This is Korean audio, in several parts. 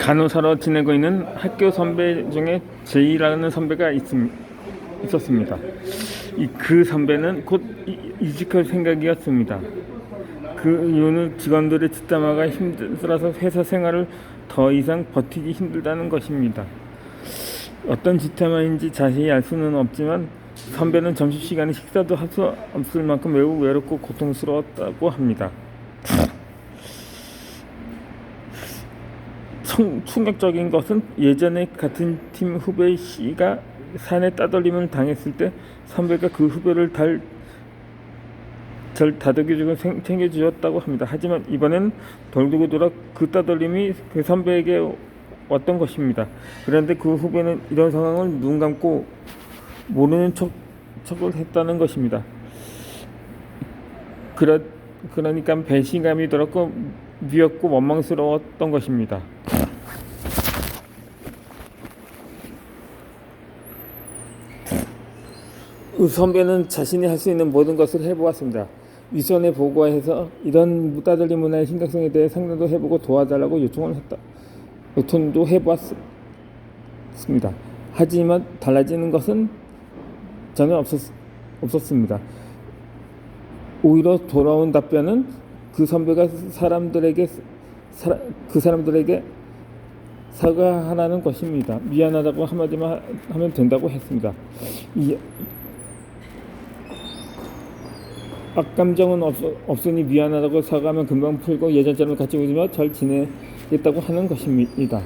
간호사로 지내고 있는 학교 선배 중에 제이라는 선배가 있었습니다. 그 선배는 곧 이직할 생각이었습니다. 그 이유는 직원들의 뒷담화가 힘들어서 회사 생활을 더 이상 버티기 힘들다는 것입니다. 어떤 뒷담화인지 자세히 알 수는 없지만 선배는 점심시간에 식사도 할 수 없을 만큼 매우 외롭고 고통스러웠다고 합니다. 충격적인 것은 예전에 같은 팀 후배 C가 사내 따돌림을 당했을 때 선배가 그 후배를 잘 다독여주고 챙겨주었다고 합니다. 하지만 이번엔 돌고 돌아 그 따돌림이 그 선배에게 왔던 것입니다. 그런데 그 후배는 이런 상황을 눈 감고 모르는 척을 했다는 것입니다. 그러니까 배신감이 들었고 미웠고 원망스러웠던 것입니다. 선배는 자신이 할 수 있는 모든 것을 해보았습니다. 윗선에 보고해서 이런 따돌림 문화의 심각성에 대해 상담도 해보고 도와달라고 요청도 해보았습니다. 하지만 달라지는 것은 전혀 없었습니다. 오히려 돌아온 답변은 그 선배가 그 사람들에게 사과하라는 것입니다. 미안하다고 한마디만 하면 된다고 했습니다. 악감정은 없으니 미안하다고 사과하면 금방 풀고 예전처럼 같이 웃으며 잘 지내겠다고 하는 것입니다.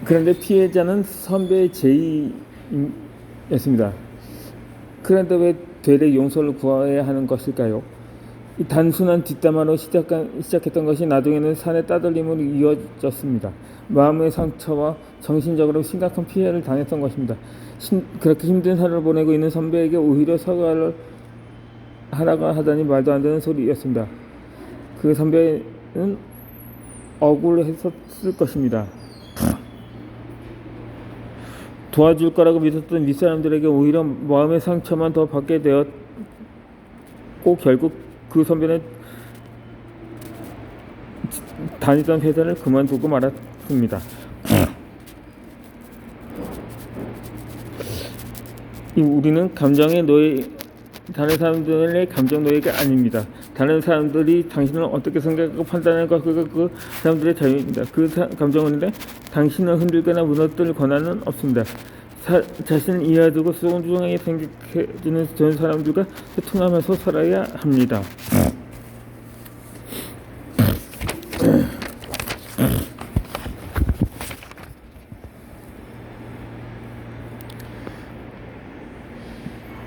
그런데 피해자는 선배 제이였습니다. 그런데 왜 되레 용서를 구해야 하는 것일까요? 이 단순한 뒷담화로 시작했던 것이 나중에는 사내 따돌림으로 이어졌습니다. 마음의 상처와 정신적으로 심각한 피해를 당했던 것입니다. 그렇게 힘든 하루를 보내고 있는 선배에게 오히려 사과를 하라고 하다니 말도 안 되는 소리였습니다. 그 선배는 억울했었을 것입니다. 도와줄 거라고 믿었던 윗사람들에게 오히려 마음의 상처만 더 받게 되었고 결국 그 선배는 다니던 회사를 그만두고 말았습니다. 우리는 다른 사람들의 감정 노예가 아닙니다. 다른 사람들이 당신을 어떻게 생각하고 판단할 것과 그 사람들의 자유입니다. 그 감정은 당신을 흔들거나 무너뜨릴 권한은 없습니다. 자신을 이해해주고 소중하게 생각해주는 좋은 사람들과 소통하면서 살아야 합니다.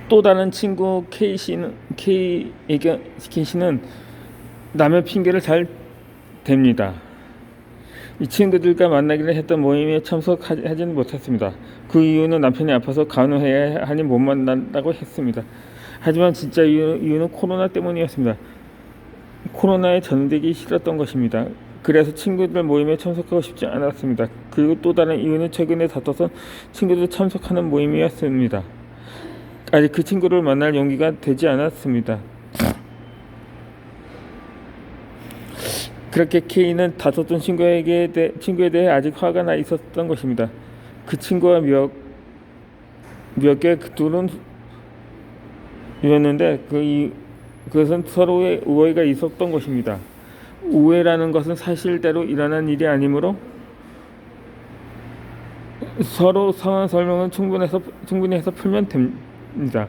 또 다른 친구 K씨는 남의 핑계를 잘 댑니다. 이 친구들과 만나기로 했던 모임에 참석하지는 못했습니다. 그 이유는 남편이 아파서 간호해야 하니 못 만난다고 했습니다. 하지만 진짜 이유는 코로나 때문이었습니다. 코로나에 전되기 싫었던 것입니다. 그래서 친구들 모임에 참석하고 싶지 않았습니다. 그리고 또 다른 이유는 최근에 다퉈서 친구들 참석하는 모임이었습니다. 아직 그 친구를 만날 용기가 되지 않았습니다. 그렇게 K는 다퉜던 친구에 대해 아직 화가 나 있었던 것입니다. 그 친구와 몇 개의 둘은 이었는데 그것은 서로의 우애가 있었던 것입니다. 우애라는 것은 사실대로 일어난 일이 아니므로 서로 상황 설명은 충분히 해서 풀면 됩니다.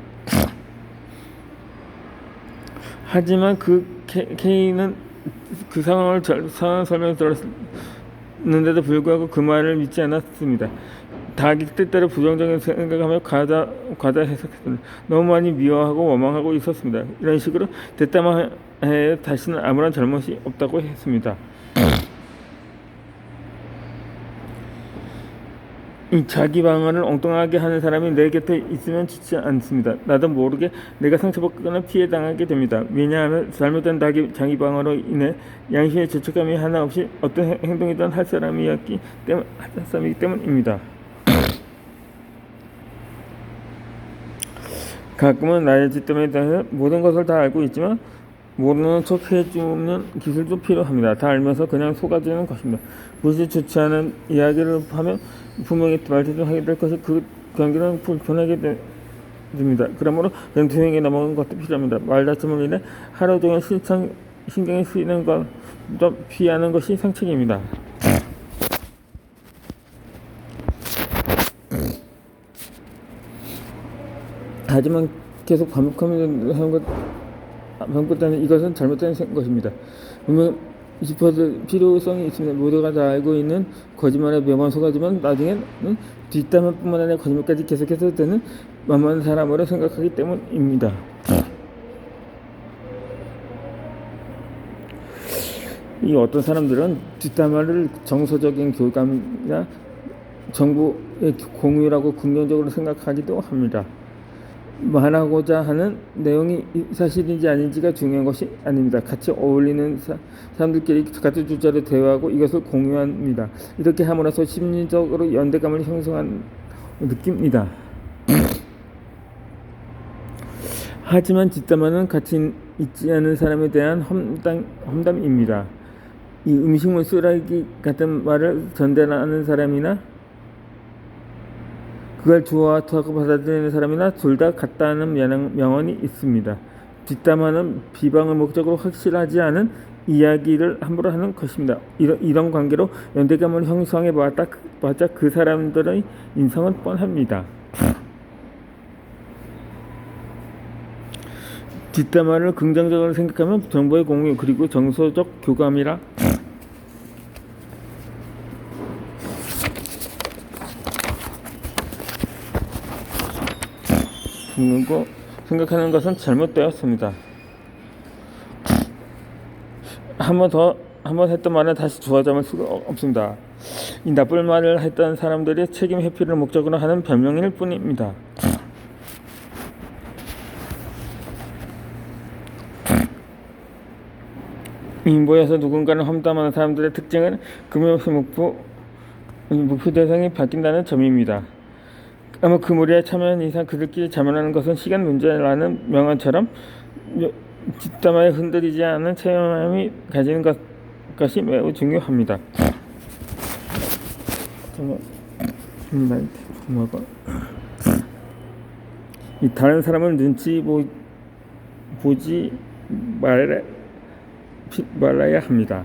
하지만 그 K는 그 상황 설명을 들었는데도 불구하고 그 말을 믿지 않았습니다. 자기 뜻대로 부정적인 생각하며 과다 해석했습니다. 너무 많이 미워하고 원망하고 있었습니다. 이런 식으로 뒷담화해 다시는 아무런 잘못이 없다고 했습니다. 자기 방어를 엉뚱하게 하는 사람이 내 곁에 있으면 좋지 않습니다. 나도 모르게 내가 상처받거나 피해당하게 됩니다. 왜냐하면 잘못된 자기 방어로 인해 양심의 죄책감이 하나 없이 어떤 행동이든 할 사람이기 때문입니다. 가끔은 나의 뒷담화에 대해서 모든 것을 다 알고 있지만 모르는 척 해주는 기술도 필요합니다. 다 알면서 그냥 속아주는 것입니다. 무엇이 좋지 않은 이야기를 하면 분명히 말대로 하게 될 것이 그 관계는 불편하게 됩니다. 그러므로 그냥 조용히 넘어가는 것도 필요합니다. 말다툼을 인해 하루 종일 신경이 쓰이는 것도 피하는 것이 상책입니다. 하지만 계속 반복하면 하는 반복하는 이것은 잘못된 것입니다. 분명 짚어줄 필요성이 있습니다. 모두가 다 알고 있는 거짓말의 명언소가지만 나중에는 뒷담화뿐만 아니라 거짓말까지 계속해서 되는 만만한 사람으로 생각하기 때문입니다. 이 어떤 사람들은 뒷담화를 정서적인 교감이나 정보의 공유라고 긍정적으로 생각하기도 합니다. 말하고자 하는 내용이 사실인지 아닌지가 중요한 것이 아닙니다. 같이 어울리는 사람들끼리 같은 주제로 대화하고 이것을 공유합니다. 이렇게 함으로써 심리적으로 연대감을 형성한 느낍니다. 하지만 뒷담화는 같이 있지 않은 사람에 대한 험담입니다. 이 음식물 쓰레기 같은 말을 전달하는 사람이나 그걸 좋아하고 받아들이는 사람이나 둘 다 같다는 명언이 있습니다. 뒷담화는 비방을 목적으로 확실하지 않은 이야기를 함부로 하는 것입니다. 이런 관계로 연대감을 형성해 봤자 그 사람들의 인성은 뻔합니다. 뒷담화를 긍정적으로 생각하면 정보의 공유 그리고 정서적 교감이라 고 생각하는 것은 잘못되었습니다. 한번 했던 말은 다시 좋아질 수가 없습니다. 이 나쁜 말을 했던 사람들이 책임 회피를 목적으로 하는 변명일 뿐입니다. 인보에서 누군가를 험담하는 사람들의 특징은 금요일 목표 대상이 바뀐다는 점입니다. 아마 그 무리에 참여한 이상 그들끼리 자만하는 것은 시간 문제라는 명언처럼 뒷담화에 흔들리지 않은 체험함이 가지는 것이 매우 중요합니다. 이 다른 사람을 눈치 보지 말아야 합니다.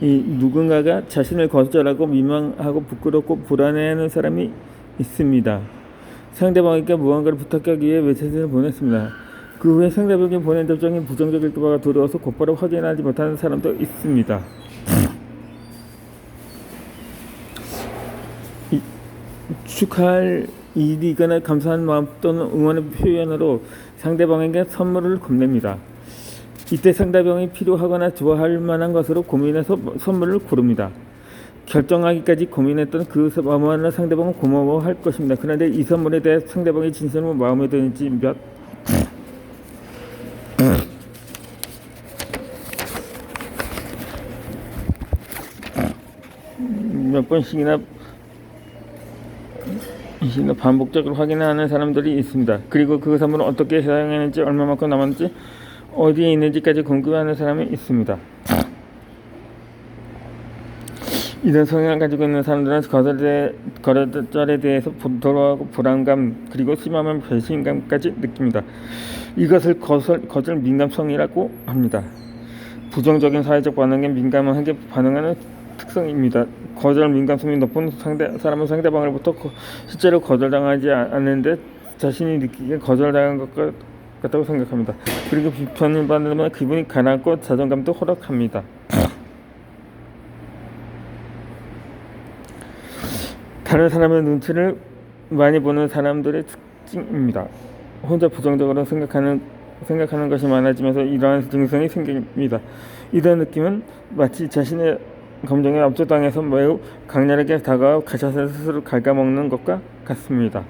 이 누군가가 자신을 거절하고 민망하고 부끄럽고 불안해하는 사람이 있습니다. 상대방에게 무언가를 부탁하기 위해 메시지를 보냈습니다. 그 후에 상대방에게 보낸 답장이 부정적일 거가 두려워서 곧바로 확인하지 못하는 사람도 있습니다. 축하할 일이거나 감사한 마음 또는 응원의 표현으로 상대방에게 선물을 건넵니다. 이때 상대방이 필요하거나 좋아할 만한 것으로 고민해서 선물을 고릅니다. 결정하기까지 고민했던 그 마음으로 상대방은 고마워할 것입니다. 그런데 이 선물에 대해 상대방이 진심으로 마음에 드는지 몇 번씩이나 반복적으로 확인하는 사람들이 있습니다. 그리고 그 선물을 어떻게 사용했는지 얼마만큼 남았는지 어디에 있는지까지 궁금해하는 사람이 있습니다. 이런 성향을 가지고 있는 사람들은 거절에 대해서 부끄러워하고 불안감 그리고 심하면 배신감까지 느낍니다. 이것을 거절 민감성이라고 합니다. 부정적인 사회적 반응에 민감하게 반응하는 특성입니다. 거절 민감성이 높은 사람은 상대방으로부터 실제로 거절당하지 않는데 자신이 느끼기에 거절당한 것 같다고 생각합니다. 그리고 비판을 받으면 기분이 가라앉고 자존감도 허락합니다. 다른 사람의 눈치를 많이 보는 사람들의 특징입니다. 혼자 부정적으로 생각하는 것이 많아지면서 이러한 증상이 생깁니다. 이런 느낌은 마치 자신의 감정에 압도당해서 매우 강렬하게 다가와 자신을 스스로 갉아먹는 것과 같습니다.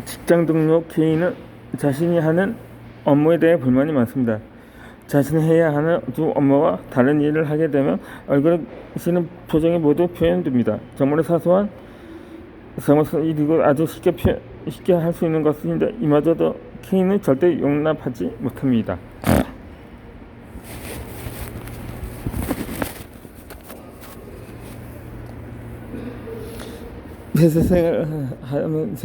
직장 동료 K는 자신이 하는 업무에 대해 불만이 많습니다. 자신이 해야 하는 두 업무와 다른 일을 하게 되면 얼굴에 쓰는 표정이 모두 표현됩니다. 정말 사소한 상황에서 이리고 아주 쉽게 할 수 있는 것인데 이마저도 K는 절대 용납하지 못합니다. 회사 생활하면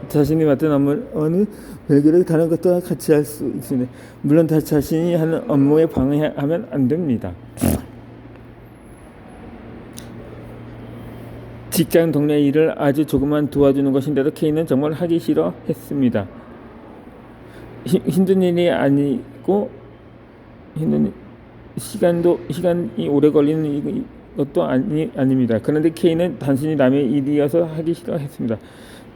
자신이 맡은 업무를 어느 별개로 다른 것과 같이 할 수 있습니다. 물론 자신이 하는 업무에 방해하면 안 됩니다. 직장 동료 일을 아주 조금만 도와주는 것인데도 K는 정말 하기 싫어했습니다. 힘든 일이 아니고 시간이 오래 걸리는 것도 아닙니다. 그런데 K는 단순히 남의 일이어서 하기 싫어했습니다.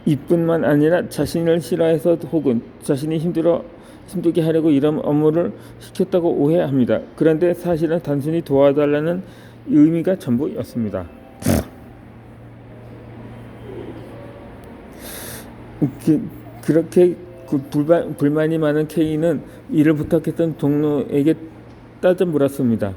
이뿐만 아니라 자신을 싫어해서 혹은 자신이 힘들게 하려고 이런 업무를 시켰다고 오해합니다. 그런데 사실은 단순히 도와달라는 의미가 전부였습니다. 그렇게 불만이 많은 K는 일을 부탁했던 동료에게 따져 물었습니다.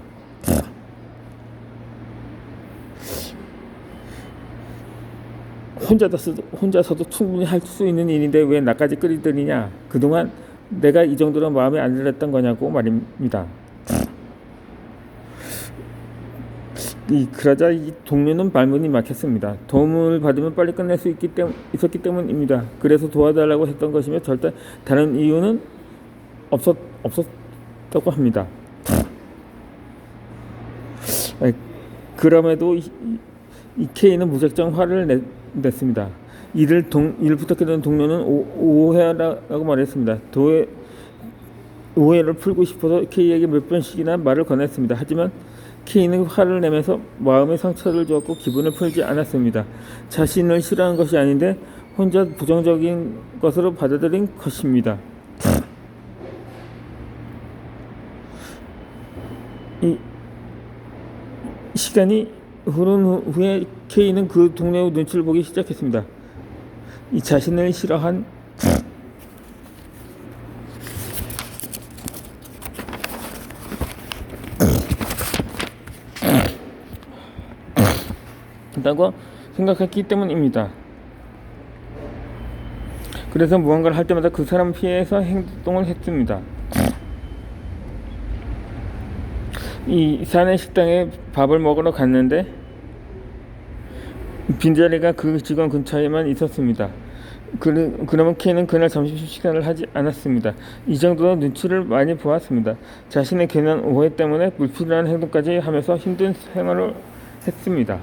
혼자서도 충분히 할 수 있는 일인데 왜 나까지 끌어들이냐? 그동안 내가 이 정도로 마음에 안 들었던 거냐고 말입니다. 그러자 이 동료는 말문이 막혔습니다. 도움을 받으면 빨리 끝낼 수 있었기 때문입니다. 그래서 도와달라고 했던 것이며 절대 다른 이유는 없었다고 합니다. 그럼에도 이 K는 무작정 화를 냈습니다. 일을 부탁했던 동료는 오해라고 말했습니다. 오해를 풀고 싶어서 K에게 몇 번씩이나 말을 권했습니다. 하지만 K는 화를 내면서 마음의 상처를 주었고 기분을 풀지 않았습니다. 자신을 싫어한 것이 아닌데 혼자 부정적인 것으로 받아들인 것입니다. 이 시간이 흐른 후에 K는 그 동료의 눈치를 보기 시작했습니다. 이 자신을 싫어한 다고 생각했기 때문입니다. 그래서 무언가를 할 때마다 그 사람을 피해서 행동을 했습니다. 이 사내 식당에 밥을 먹으러 갔는데 빈자리가 그 직원 근처에만 있었습니다. 그러면 K는 그날 점심시간을 하지 않았습니다. 이 정도로 눈치를 많이 보았습니다. 자신의 괜한 오해 때문에 불필요한 행동까지 하면서 힘든 생활을 했습니다.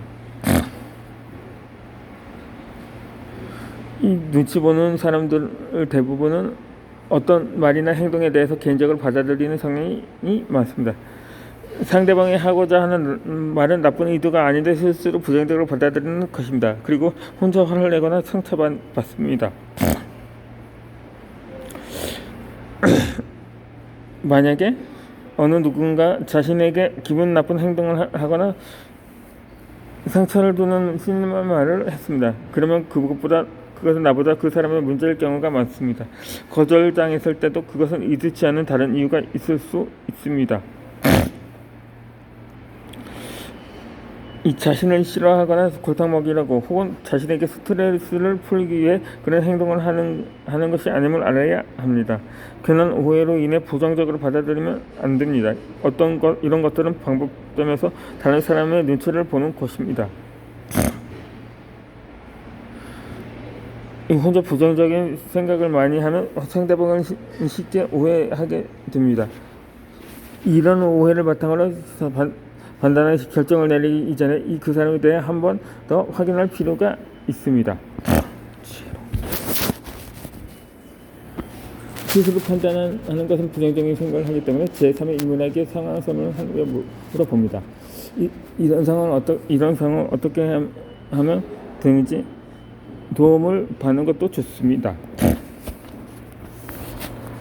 이 눈치 보는 사람들 대부분은 어떤 말이나 행동에 대해서 개인적으로 받아들이는 성향이 많습니다. 상대방이 하고자 하는 말은 나쁜 의도가 아닌데 실수로 부정적으로 받아들이는 것입니다. 그리고 혼자 화를 내거나 상처받습니다. 만약에 어느 누군가 자신에게 기분 나쁜 행동을 하거나 상처를 주는 심한 말을 했습니다. 그러면 그것은 나보다 그 사람의 문제일 경우가 많습니다. 거절당했을 때도 그것은 의도치 않은 다른 이유가 있을 수 있습니다. 이 자신을 싫어하거나 골탕 먹이라고 혹은 자신에게 스트레스를 풀기 위해 그런 행동을 하는 것이 아님을 알아야 합니다. 괜한 오해로 인해 부정적으로 받아들이면 안 됩니다. 이런 것들은 반복되면서 다른 사람의 눈치를 보는 것입니다. 혼자 부정적인 생각을 많이 하면 상대방을 쉽게 오해하게 됩니다. 이런 오해를 바탕으로 판단한 결정을 내리기 이전에 그 사람에 대해 한 번 더 확인할 필요가 있습니다. 스스로 판단하는 것은 부정적인 생각을 하기 때문에 제3의 인문학의 상황 설명을 한 후에 물어봅니다. 이런 상황을 어떻게 하면 되는지 도움을 받는 것도 좋습니다.